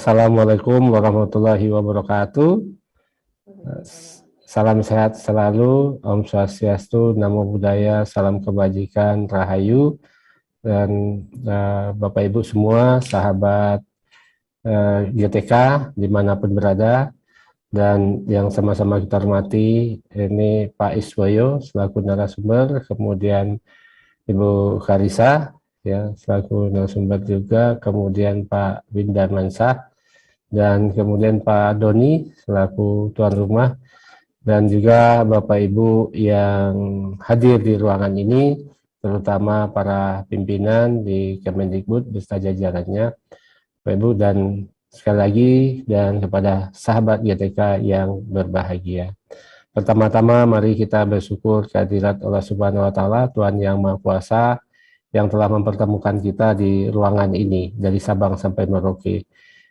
Assalamualaikum warahmatullahi wabarakatuh. Salam sehat selalu, Om Swastiastu, Namo Buddhaya, salam kebajikan, Rahayu, dan Bapak Ibu semua, sahabat GTK dimanapun berada, dan yang sama-sama kita hormati, ini Pak Iswoyo selaku narasumber, kemudian Ibu Karisa ya selaku narasumber juga, kemudian Pak Winda Mansah, dan kemudian Pak Doni selaku tuan rumah, dan juga Bapak Ibu yang hadir di ruangan ini, terutama para pimpinan di Kemendikbud beserta jajarannya, Bapak Ibu, dan sekali lagi dan kepada sahabat GTK yang berbahagia. Pertama-tama mari kita bersyukur kehadirat Allah Subhanahu wa taala, Tuhan yang Maha Kuasa, yang telah mempertemukan kita di ruangan ini dari Sabang sampai Merauke.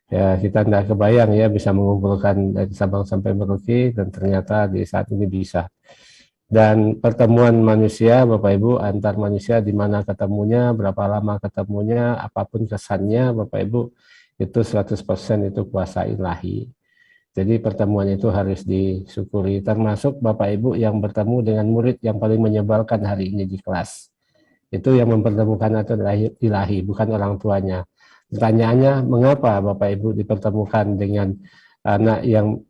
Ya, kita tidak kebayang ya bisa mengumpulkan dari Sabang sampai Merauke, dan ternyata di saat ini bisa. Dan pertemuan manusia, Bapak Ibu, antar manusia, di mana ketemunya, berapa lama ketemunya, apapun kesannya, Bapak Ibu, itu 100% itu kuasa ilahi. Jadi pertemuan itu harus disyukuri, termasuk Bapak Ibu yang bertemu dengan murid yang paling menyebalkan hari ini di kelas. Itu yang mempertemukan itu ilahi, bukan orang tuanya. Pertanyaannya, mengapa Bapak Ibu dipertemukan dengan anak yang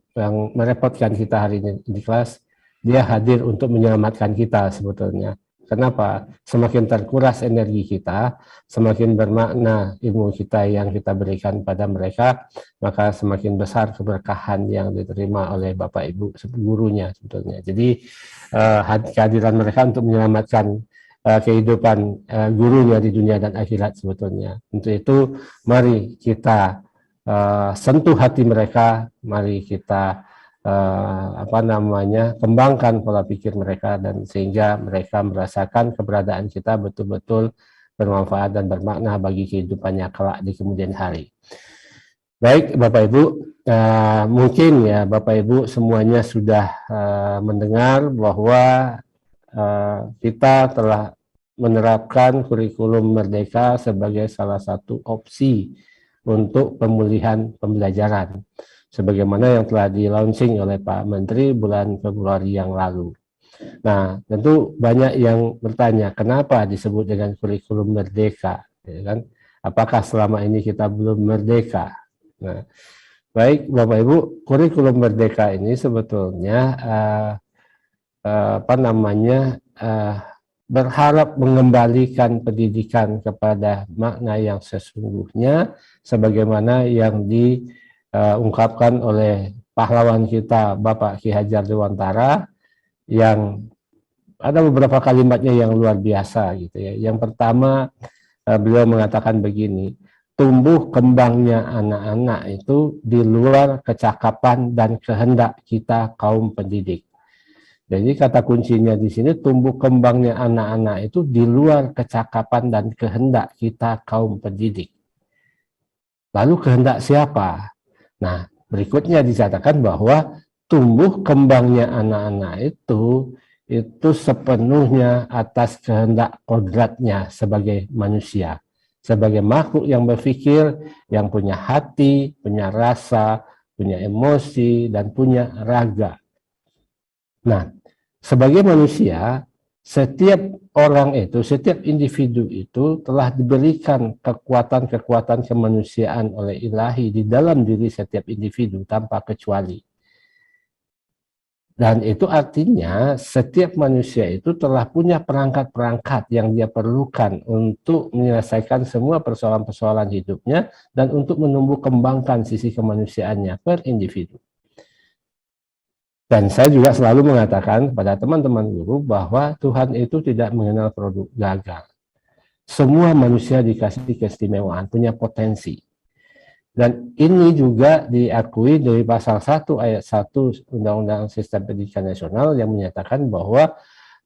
merepotkan kita hari ini di kelas? Dia hadir untuk menyelamatkan kita sebetulnya. Kenapa? Semakin terkuras energi kita, semakin bermakna ilmu kita yang kita berikan pada mereka, maka semakin besar keberkahan yang diterima oleh Bapak Ibu gurunya sebetulnya. Jadi kehadiran mereka untuk menyelamatkan kehidupan gurunya di dunia dan akhirat sebetulnya. Untuk itu mari kita sentuh hati mereka, mari kita kembangkan pola pikir mereka, dan sehingga mereka merasakan keberadaan kita betul-betul bermanfaat dan bermakna bagi kehidupannya kelak di kemudian hari. Baik Bapak Ibu, mungkin ya Bapak Ibu semuanya sudah mendengar bahwa kita telah menerapkan kurikulum Merdeka sebagai salah satu opsi untuk pemulihan pembelajaran, sebagaimana yang telah di-launching oleh Pak Menteri bulan Februari yang lalu. Nah, tentu banyak yang bertanya, kenapa disebut dengan kurikulum Merdeka? Ya kan? Apakah selama ini kita belum merdeka? Nah, baik Bapak Ibu, kurikulum Merdeka ini sebetulnya berharap mengembalikan pendidikan kepada makna yang sesungguhnya, sebagaimana yang diungkapkan oleh pahlawan kita Bapak Ki Hajar Dewantara, yang ada beberapa kalimatnya yang luar biasa gitu ya. Yang pertama, beliau mengatakan begini, tumbuh kembangnya anak-anak itu di luar kecakapan dan kehendak kita kaum pendidik. Jadi kata kuncinya di sini, tumbuh kembangnya anak-anak itu di luar kecakapan dan kehendak kita kaum pendidik. Lalu kehendak siapa? Nah, berikutnya dikatakan bahwa tumbuh kembangnya anak-anak itu sepenuhnya atas kehendak kodratnya sebagai manusia, sebagai makhluk yang berpikir, yang punya hati, punya rasa, punya emosi, dan punya raga. Nah, sebagai manusia, setiap orang itu, setiap individu itu telah diberikan kekuatan-kekuatan kemanusiaan oleh ilahi di dalam diri setiap individu tanpa kecuali. Dan itu artinya setiap manusia itu telah punya perangkat-perangkat yang dia perlukan untuk menyelesaikan semua persoalan-persoalan hidupnya dan untuk menumbuh kembangkan sisi kemanusiaannya per individu. Dan saya juga selalu mengatakan pada teman-teman guru bahwa Tuhan itu tidak mengenal produk gagal. Semua manusia dikasih keistimewaan, punya potensi. Dan ini juga diakui dari pasal 1 ayat 1 Undang-Undang Sistem Pendidikan Nasional yang menyatakan bahwa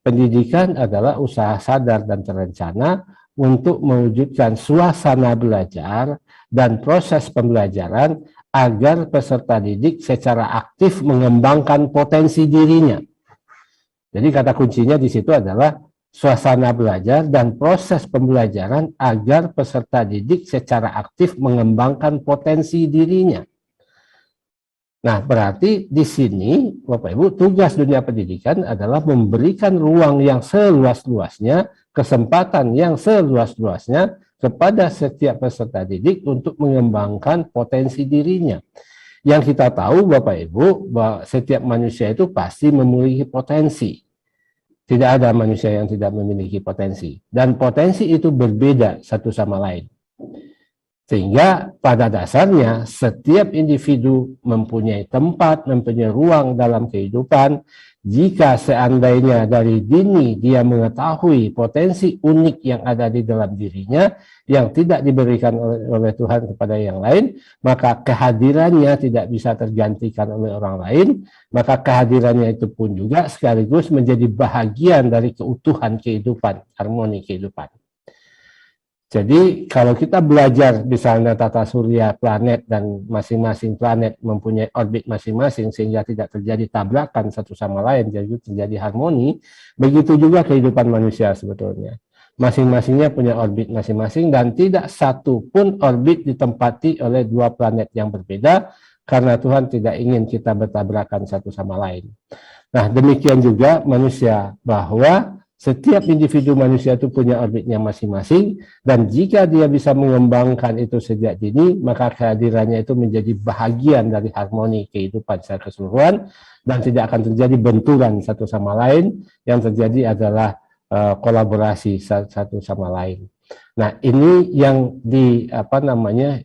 pendidikan adalah usaha sadar dan terencana untuk mewujudkan suasana belajar dan proses pembelajaran agar peserta didik secara aktif mengembangkan potensi dirinya. Jadi kata kuncinya di situ adalah suasana belajar dan proses pembelajaran agar peserta didik secara aktif mengembangkan potensi dirinya. Nah, berarti di sini, Bapak Ibu, tugas dunia pendidikan adalah memberikan ruang yang seluas-luasnya, kesempatan yang seluas-luasnya kepada setiap peserta didik untuk mengembangkan potensi dirinya. Yang kita tahu, Bapak Ibu, bahwa setiap manusia itu pasti memiliki potensi. Tidak ada manusia yang tidak memiliki potensi. Dan potensi itu berbeda satu sama lain. Sehingga pada dasarnya setiap individu mempunyai tempat, mempunyai ruang dalam kehidupan. Jika seandainya dari dini dia mengetahui potensi unik yang ada di dalam dirinya yang tidak diberikan oleh Tuhan kepada yang lain, maka kehadirannya tidak bisa tergantikan oleh orang lain, maka kehadirannya itu pun juga sekaligus menjadi bahagian dari keutuhan kehidupan, harmoni kehidupan. Jadi kalau kita belajar misalnya tata surya planet dan masing-masing planet mempunyai orbit masing-masing sehingga tidak terjadi tabrakan satu sama lain, jadi terjadi harmoni, begitu juga kehidupan manusia sebetulnya. Masing-masingnya punya orbit masing-masing dan tidak satu pun orbit ditempati oleh dua planet yang berbeda karena Tuhan tidak ingin kita bertabrakan satu sama lain. Nah, demikian juga manusia, bahwa setiap individu manusia itu punya orbitnya masing-masing, dan jika dia bisa mengembangkan itu sejak dini, maka kehadirannya itu menjadi bahagian dari harmoni kehidupan secara keseluruhan, dan tidak akan terjadi benturan satu sama lain. Yang terjadi adalah kolaborasi satu sama lain. Nah, ini yang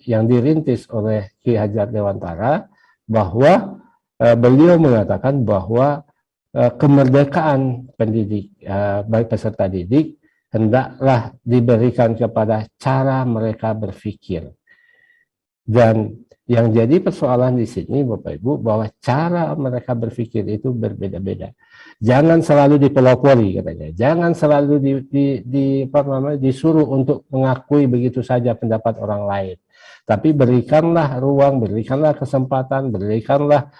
yang dirintis oleh Ki Hajar Dewantara, bahwa beliau mengatakan bahwa kemerdekaan pendidik, baik peserta didik, hendaklah diberikan kepada cara mereka berpikir. Dan yang jadi persoalan di sini, Bapak Ibu, bahwa cara mereka berpikir itu berbeda-beda. Jangan selalu dipelopori, katanya. Jangan selalu disuruh untuk mengakui begitu saja pendapat orang lain. Tapi berikanlah ruang, berikanlah kesempatan, berikanlah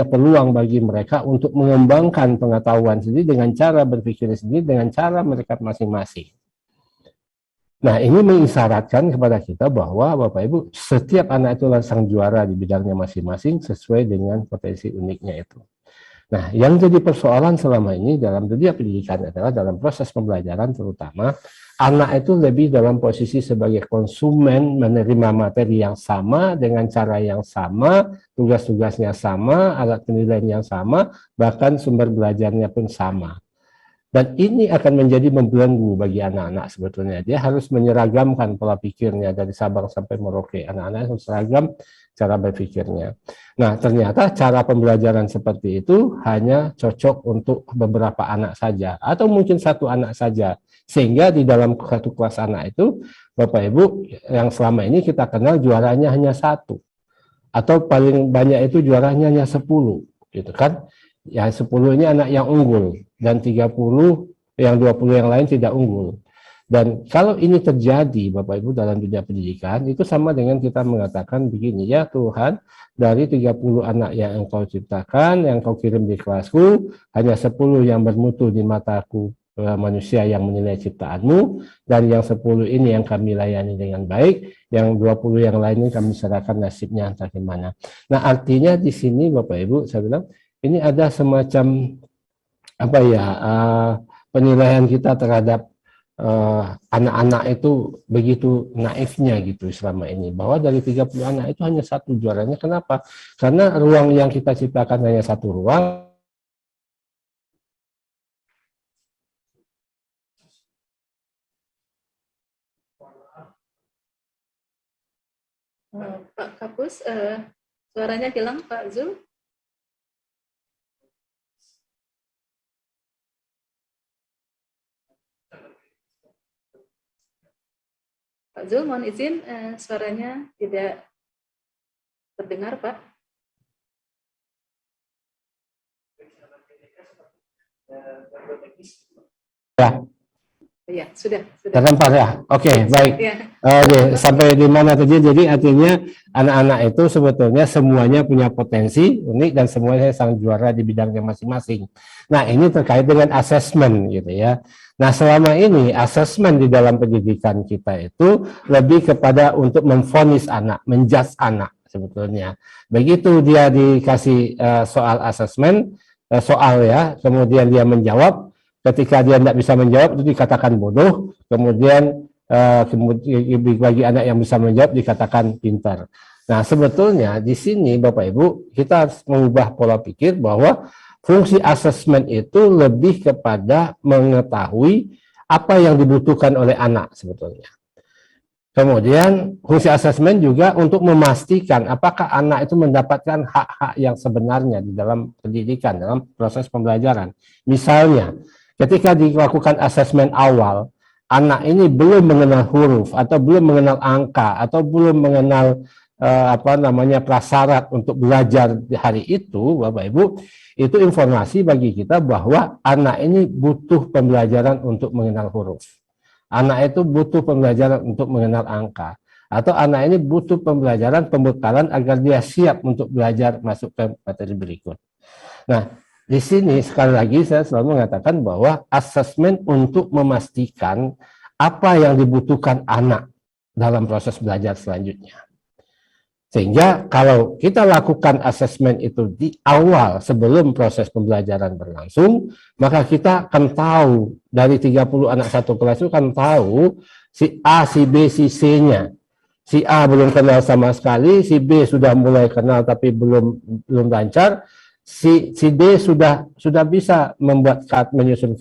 peluang bagi mereka untuk mengembangkan pengetahuan sendiri dengan cara berpikir sendiri, dengan cara mereka masing-masing. Nah, ini mengisyaratkan kepada kita bahwa Bapak Ibu, setiap anak itu sang juara di bidangnya masing-masing sesuai dengan potensi uniknya itu. Nah, yang jadi persoalan selama ini dalam dunia pendidikan adalah dalam proses pembelajaran terutama, anak itu lebih dalam posisi sebagai konsumen, menerima materi yang sama, dengan cara yang sama, tugas-tugasnya sama, alat penilaian yang sama, bahkan sumber belajarnya pun sama. Dan ini akan menjadi membelenggu bagi anak-anak sebetulnya. Dia harus menyeragamkan pola pikirnya dari Sabang sampai Merauke. Anak-anak harus seragam cara berpikirnya. Nah, ternyata cara pembelajaran seperti itu hanya cocok untuk beberapa anak saja, atau mungkin satu anak saja. Sehingga di dalam satu kelas anak itu, Bapak Ibu, yang selama ini kita kenal juaranya hanya satu. Atau paling banyak itu juaranya hanya 10. Gitu kan. Ya 10 ini anak yang unggul, dan 30, yang 20 yang lain tidak unggul. Dan kalau ini terjadi Bapak Ibu dalam dunia pendidikan, itu sama dengan kita mengatakan begini, ya Tuhan, dari 30 anak yang Engkau ciptakan, yang Engkau kirim di kelasku, hanya 10 yang bermutu di mataku, manusia yang menilai ciptaanmu, dan yang 10 ini yang kami layani dengan baik, yang 20 yang lain ini kami serahkan nasibnya entah gimana. Nah, artinya di sini Bapak Ibu, saya bilang, ini ada semacam penilaian kita terhadap anak-anak itu begitu naifnya gitu selama ini, bahwa dari 30 anak itu hanya satu juaranya. Kenapa? Karena ruang yang kita ciptakan hanya satu ruang. Pak Kapus, suaranya hilang Pak Zul. Pak Zul, mohon izin, suaranya tidak terdengar, Pak. Ya. Ya, sudah. Terlempar ya. Oke, baik. Ya. Sampai di mana tadi? Jadi artinya anak-anak itu sebetulnya semuanya punya potensi unik dan semuanya sang juara di bidangnya masing-masing. Nah, ini terkait dengan asesmen gitu ya. Nah, selama ini asesmen di dalam pendidikan kita itu lebih kepada untuk memvonis anak, menjudge anak sebetulnya. Begitu dia dikasih soal asesmen, soal ya, kemudian dia menjawab. Ketika dia tidak bisa menjawab itu dikatakan bodoh, kemudian bagi anak yang bisa menjawab dikatakan pintar. Nah, sebetulnya di sini Bapak Ibu kita harus mengubah pola pikir bahwa fungsi asesmen itu lebih kepada mengetahui apa yang dibutuhkan oleh anak sebetulnya. Kemudian fungsi asesmen juga untuk memastikan apakah anak itu mendapatkan hak-hak yang sebenarnya di dalam pendidikan, dalam proses pembelajaran. Misalnya, ketika dilakukan asesmen awal, anak ini belum mengenal huruf atau belum mengenal angka atau belum mengenal prasyarat untuk belajar di hari itu, Bapak Ibu, itu informasi bagi kita bahwa anak ini butuh pembelajaran untuk mengenal huruf. Anak itu butuh pembelajaran untuk mengenal angka. Atau anak ini butuh pembelajaran pembekalan agar dia siap untuk belajar masuk ke materi berikut. Nah, di sini sekali lagi saya selalu mengatakan bahwa asesmen untuk memastikan apa yang dibutuhkan anak dalam proses belajar selanjutnya. Sehingga kalau kita lakukan asesmen itu di awal sebelum proses pembelajaran berlangsung, maka kita akan tahu dari 30 anak satu kelas itu kan tahu si A, si B, si C-nya. Si A belum kenal sama sekali, si B sudah mulai kenal tapi belum lancar. Si D sudah bisa membuat menyusun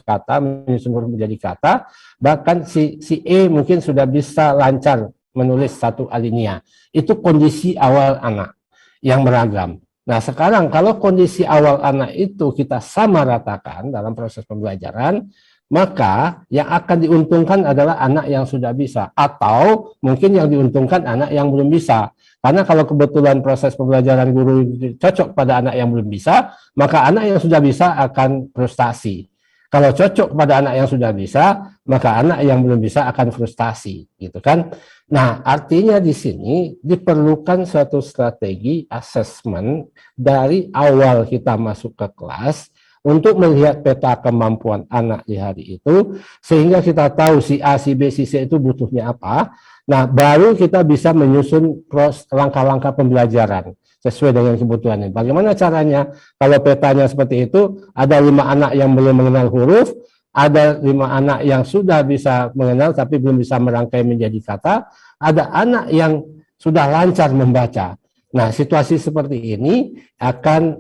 huruf menjadi kata, bahkan si E mungkin sudah bisa lancar menulis satu alinea. Itu kondisi awal anak yang beragam. Nah, sekarang kalau kondisi awal anak itu kita sama ratakan dalam proses pembelajaran, maka yang akan diuntungkan adalah anak yang sudah bisa, atau mungkin yang diuntungkan anak yang belum bisa. Karena kalau kebetulan proses pembelajaran guru cocok pada anak yang belum bisa, maka anak yang sudah bisa akan frustasi. Kalau cocok pada anak yang sudah bisa, maka anak yang belum bisa akan frustasi, gitu kan? Nah, artinya di sini diperlukan suatu strategi asesmen dari awal kita masuk ke kelas untuk melihat peta kemampuan anak di hari itu, sehingga kita tahu si A, si B, si C itu butuhnya apa. Nah, baru kita bisa menyusun langkah-langkah pembelajaran sesuai dengan kebutuhannya. Bagaimana caranya? Kalau petanya seperti itu, ada 5 anak yang belum mengenal huruf, ada 5 anak yang sudah bisa mengenal tapi belum bisa merangkai menjadi kata, ada anak yang sudah lancar membaca. Nah, situasi seperti ini akan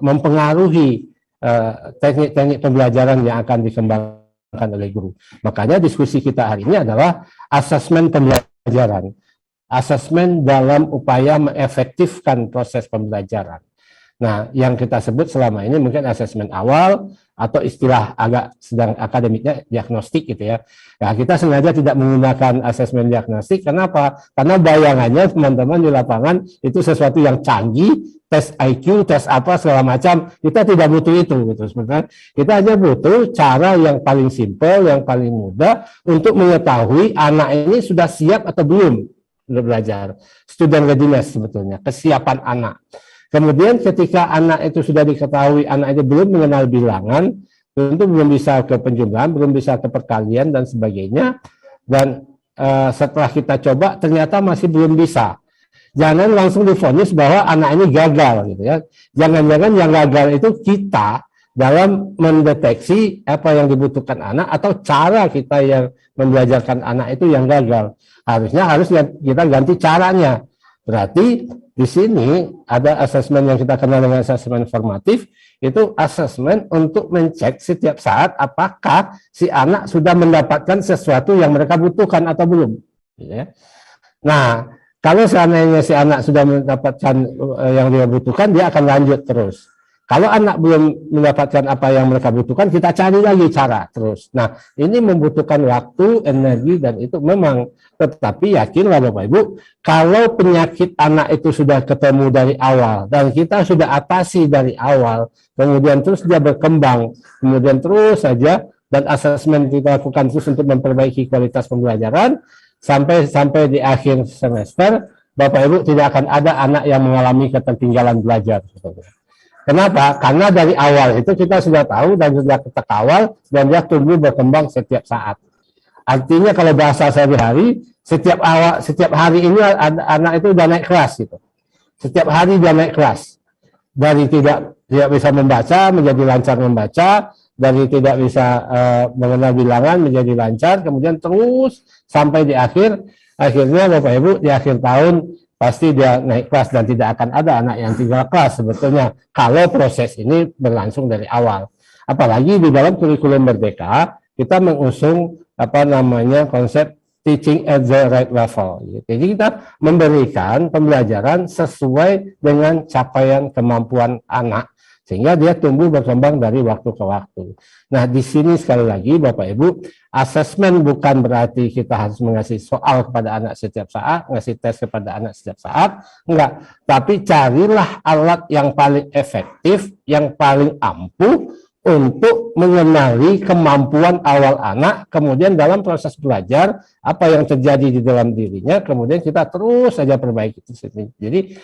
mempengaruhi teknik-teknik pembelajaran yang akan dikembangkan oleh guru. Makanya diskusi kita hari ini adalah asesmen pembelajaran. Asesmen dalam upaya mengefektifkan proses pembelajaran. Nah, yang kita sebut selama ini mungkin asesmen awal atau istilah agak sedang akademiknya diagnostik gitu ya. Nah, kita sengaja tidak menggunakan asesmen diagnostik. Kenapa? Karena bayangannya teman-teman di lapangan itu sesuatu yang canggih, tes IQ, tes apa segala macam. Kita tidak butuh itu gitu. Sebenarnya kita hanya butuh cara yang paling simpel, yang paling mudah untuk mengetahui anak ini sudah siap atau belum belajar. Student readiness sebetulnya, kesiapan anak. Kemudian ketika anak itu sudah diketahui anak itu belum mengenal bilangan, tentu belum bisa ke penjumlahan, belum bisa ke perkalian dan sebagainya. Dan setelah kita coba ternyata masih belum bisa. Jangan langsung divonis bahwa anak ini gagal gitu ya. Jangan-jangan yang gagal itu kita dalam mendeteksi apa yang dibutuhkan anak atau cara kita yang membelajarkan anak itu yang gagal. Harusnya kita ganti caranya. Berarti di sini ada asesmen yang kita kenal dengan asesmen formatif, itu asesmen untuk mencek setiap saat apakah si anak sudah mendapatkan sesuatu yang mereka butuhkan atau belum. Nah, kalau seandainya si anak sudah mendapatkan yang dia butuhkan, dia akan lanjut terus. Kalau anak belum mendapatkan apa yang mereka butuhkan, kita cari lagi cara terus. Nah, ini membutuhkan waktu, energi, dan itu memang. Tetapi yakinlah Bapak Ibu, kalau penyakit anak itu sudah ketemu dari awal, dan kita sudah atasi dari awal, kemudian terus dia berkembang, kemudian terus saja dan asesmen kita lakukan terus untuk memperbaiki kualitas pembelajaran sampai di akhir semester, Bapak Ibu tidak akan ada anak yang mengalami ketertinggalan belajar. Kenapa? Karena dari awal itu kita sudah tahu dan sudah kita kawal dan dia tumbuh berkembang setiap saat. Artinya kalau bahasa sehari-hari, setiap hari ini anak itu udah naik kelas gitu. Setiap hari dia naik kelas. Dari tidak bisa membaca menjadi lancar membaca, dari tidak bisa mengenal bilangan menjadi lancar, kemudian terus sampai di akhirnya Bapak Ibu di akhir tahun pasti dia naik kelas dan tidak akan ada anak yang tinggal kelas sebetulnya kalau proses ini berlangsung dari awal. Apalagi di dalam kurikulum Merdeka kita mengusung konsep teaching at the right level. Jadi kita memberikan pembelajaran sesuai dengan capaian kemampuan anak sehingga dia tumbuh berkembang dari waktu ke waktu. Nah, di sini sekali lagi Bapak Ibu, asesmen bukan berarti kita harus mengasih soal kepada anak setiap saat, ngasih tes kepada anak setiap saat, enggak. Tapi carilah alat yang paling efektif, yang paling ampuh untuk mengenali kemampuan awal anak, kemudian dalam proses belajar apa yang terjadi di dalam dirinya, kemudian kita terus saja perbaiki. Jadi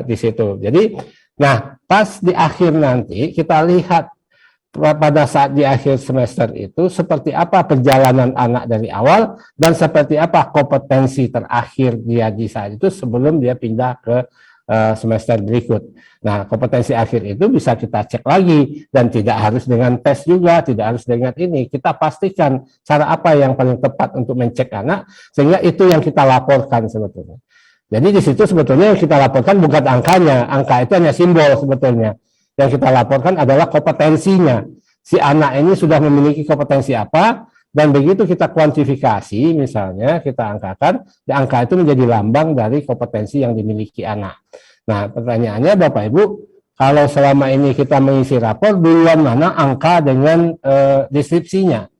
di situ. Jadi, nah pas di akhir nanti kita lihat pada saat di akhir semester itu seperti apa perjalanan anak dari awal dan seperti apa kompetensi terakhir dia di saat itu sebelum dia pindah ke semester berikut. Nah, kompetensi akhir itu bisa kita cek lagi dan tidak harus dengan tes juga, tidak harus dengan ini. Kita pastikan cara apa yang paling tepat untuk mencek anak sehingga itu yang kita laporkan sebetulnya. Jadi di situ sebetulnya yang kita laporkan bukan angkanya, angka itu hanya simbol sebetulnya. Yang kita laporkan adalah kompetensinya. Si anak ini sudah memiliki kompetensi apa, dan begitu kita kuantifikasi, misalnya kita angkakan, angka itu menjadi lambang dari kompetensi yang dimiliki anak. Nah, pertanyaannya Bapak Ibu, kalau selama ini kita mengisi rapor, duluan mana angka dengan deskripsinya?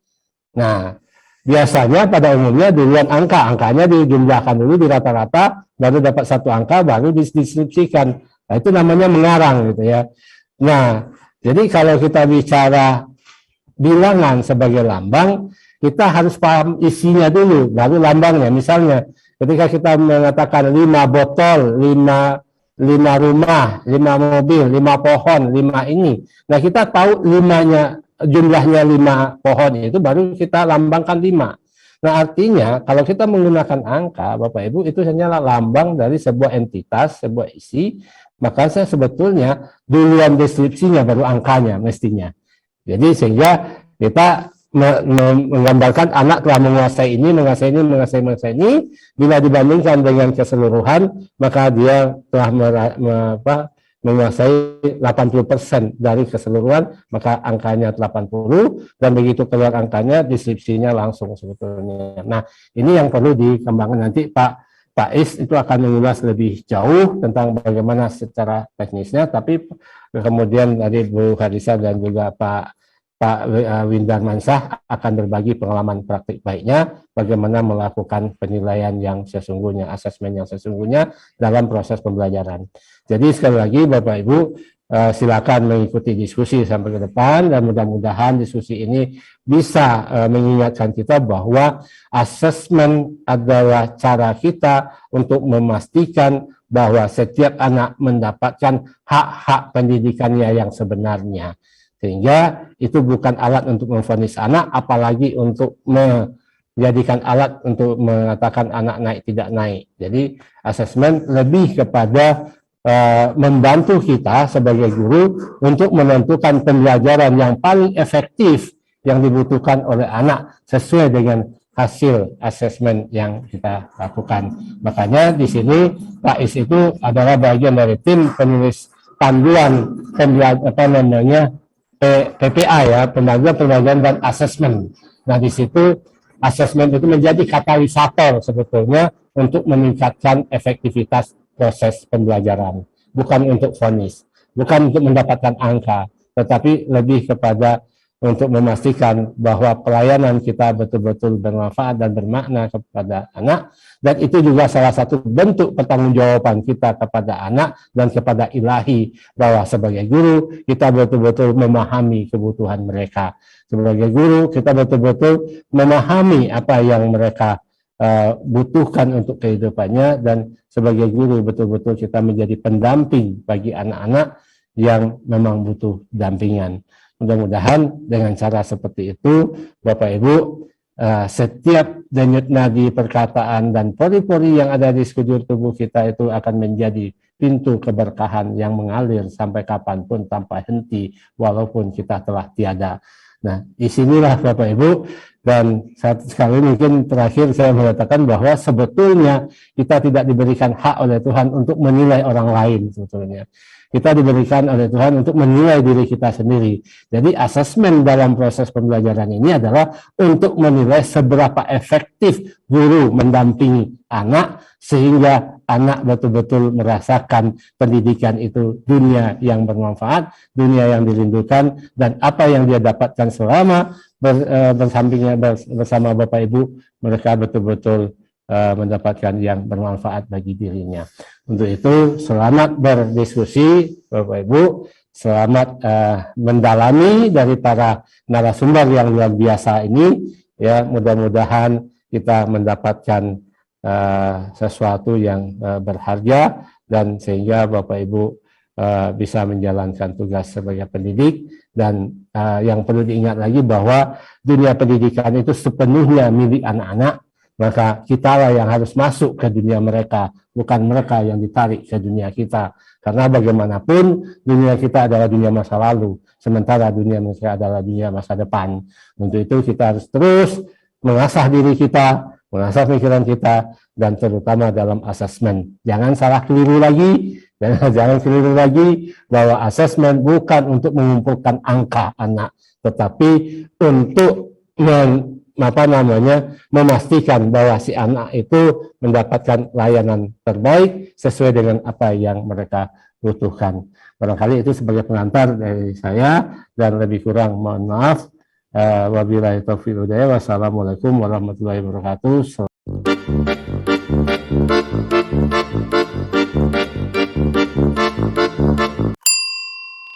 Nah, biasanya pada umumnya duluan angkanya dijumlahkan dulu di rata-rata, baru dapat satu angka, baru dideskripsikan. Nah, itu namanya mengarang gitu ya. Nah, jadi kalau kita bicara bilangan sebagai lambang, kita harus paham isinya dulu, baru lambangnya. Misalnya, ketika kita mengatakan 5 botol, 5 rumah, 5 mobil, 5 pohon, 5 ini. Nah, kita tahu jumlahnya 5 pohon itu baru kita lambangkan 5. Nah, artinya kalau kita menggunakan angka, Bapak Ibu, itu hanyalah lambang dari sebuah entitas, sebuah isi, maka saya sebetulnya duluan deskripsinya baru angkanya mestinya. Jadi sehingga kita menggambarkan anak telah menguasai ini, menguasai ini, bila dibandingkan dengan keseluruhan, maka dia telah menguasai 80% dari keseluruhan, maka angkanya 80, dan begitu keluar angkanya, deskripsinya langsung sebetulnya. Nah, ini yang perlu dikembangkan nanti Pak Is itu akan mengulas lebih jauh tentang bagaimana secara teknisnya, tapi kemudian dari Bu Harisa dan juga Pak Windar Mansah akan berbagi pengalaman praktik baiknya bagaimana melakukan penilaian yang sesungguhnya, asesmen yang sesungguhnya dalam proses pembelajaran. Jadi sekali lagi Bapak Ibu, silakan mengikuti diskusi sampai ke depan dan mudah-mudahan diskusi ini bisa mengingatkan kita bahwa asesmen adalah cara kita untuk memastikan bahwa setiap anak mendapatkan hak-hak pendidikannya yang sebenarnya. Sehingga itu bukan alat untuk memvonis anak, apalagi untuk menjadikan alat untuk mengatakan anak naik tidak naik. Jadi asesmen lebih kepada membantu kita sebagai guru untuk menentukan pembelajaran yang paling efektif yang dibutuhkan oleh anak sesuai dengan hasil asesmen yang kita lakukan. Makanya di sini Pak Is itu adalah bagian dari tim penulis panduan PPA ya, penanggulangan pembelajaran dan asesmen. Nah, di situ asesmen itu menjadi katalisator sebetulnya untuk meningkatkan efektivitas proses pembelajaran, bukan untuk vonis, bukan untuk mendapatkan angka, tetapi lebih kepada untuk memastikan bahwa pelayanan kita betul-betul bermanfaat dan bermakna kepada anak, dan itu juga salah satu bentuk pertanggungjawaban kita kepada anak dan kepada ilahi, bahwa sebagai guru kita betul-betul memahami kebutuhan mereka. Sebagai guru kita betul-betul memahami apa yang mereka butuhkan untuk kehidupannya, dan sebagai guru betul-betul kita menjadi pendamping bagi anak-anak yang memang butuh dampingan. Mudah-mudahan dengan cara seperti itu, Bapak Ibu, setiap denyut nadi perkataan dan pori-pori yang ada di sekujur tubuh kita itu akan menjadi pintu keberkahan yang mengalir sampai kapanpun tanpa henti, walaupun kita telah tiada. Nah, disinilah Bapak Ibu, dan sekali mungkin terakhir saya mengatakan bahwa sebetulnya kita tidak diberikan hak oleh Tuhan untuk menilai orang lain sebetulnya. Kita diberikan oleh Tuhan untuk menilai diri kita sendiri. Jadi asesmen dalam proses pembelajaran ini adalah untuk menilai seberapa efektif guru mendampingi anak sehingga anak betul-betul merasakan pendidikan itu dunia yang bermanfaat, dunia yang dirindukan, dan apa yang dia dapatkan selama bersampingnya bersama Bapak Ibu, mereka betul-betul mendapatkan yang bermanfaat bagi dirinya. Untuk itu, selamat berdiskusi Bapak Ibu, selamat mendalami dari para narasumber yang luar biasa ini. Ya, mudah-mudahan kita mendapatkan sesuatu yang berharga, dan sehingga Bapak Ibu bisa menjalankan tugas sebagai pendidik. Dan yang perlu diingat lagi bahwa dunia pendidikan itu sepenuhnya milik anak-anak, maka kitalah yang harus masuk ke dunia mereka, bukan mereka yang ditarik ke dunia kita. Karena bagaimanapun dunia kita adalah dunia masa lalu, sementara dunia mereka adalah dunia masa depan. Untuk itu kita harus terus mengasah diri kita, mengasah pikiran kita, dan terutama dalam asesmen. Jangan salah keliru lagi, jangan keliru lagi bahwa asesmen bukan untuk mengumpulkan angka anak, tetapi untuk memastikan bahwa si anak itu mendapatkan layanan terbaik sesuai dengan apa yang mereka butuhkan. Barangkali itu sebagai pengantar dari saya, dan lebih kurang mohon maaf. Wabillahi taufiq wal hidayah. Wassalamualaikum warahmatullahi wabarakatuh.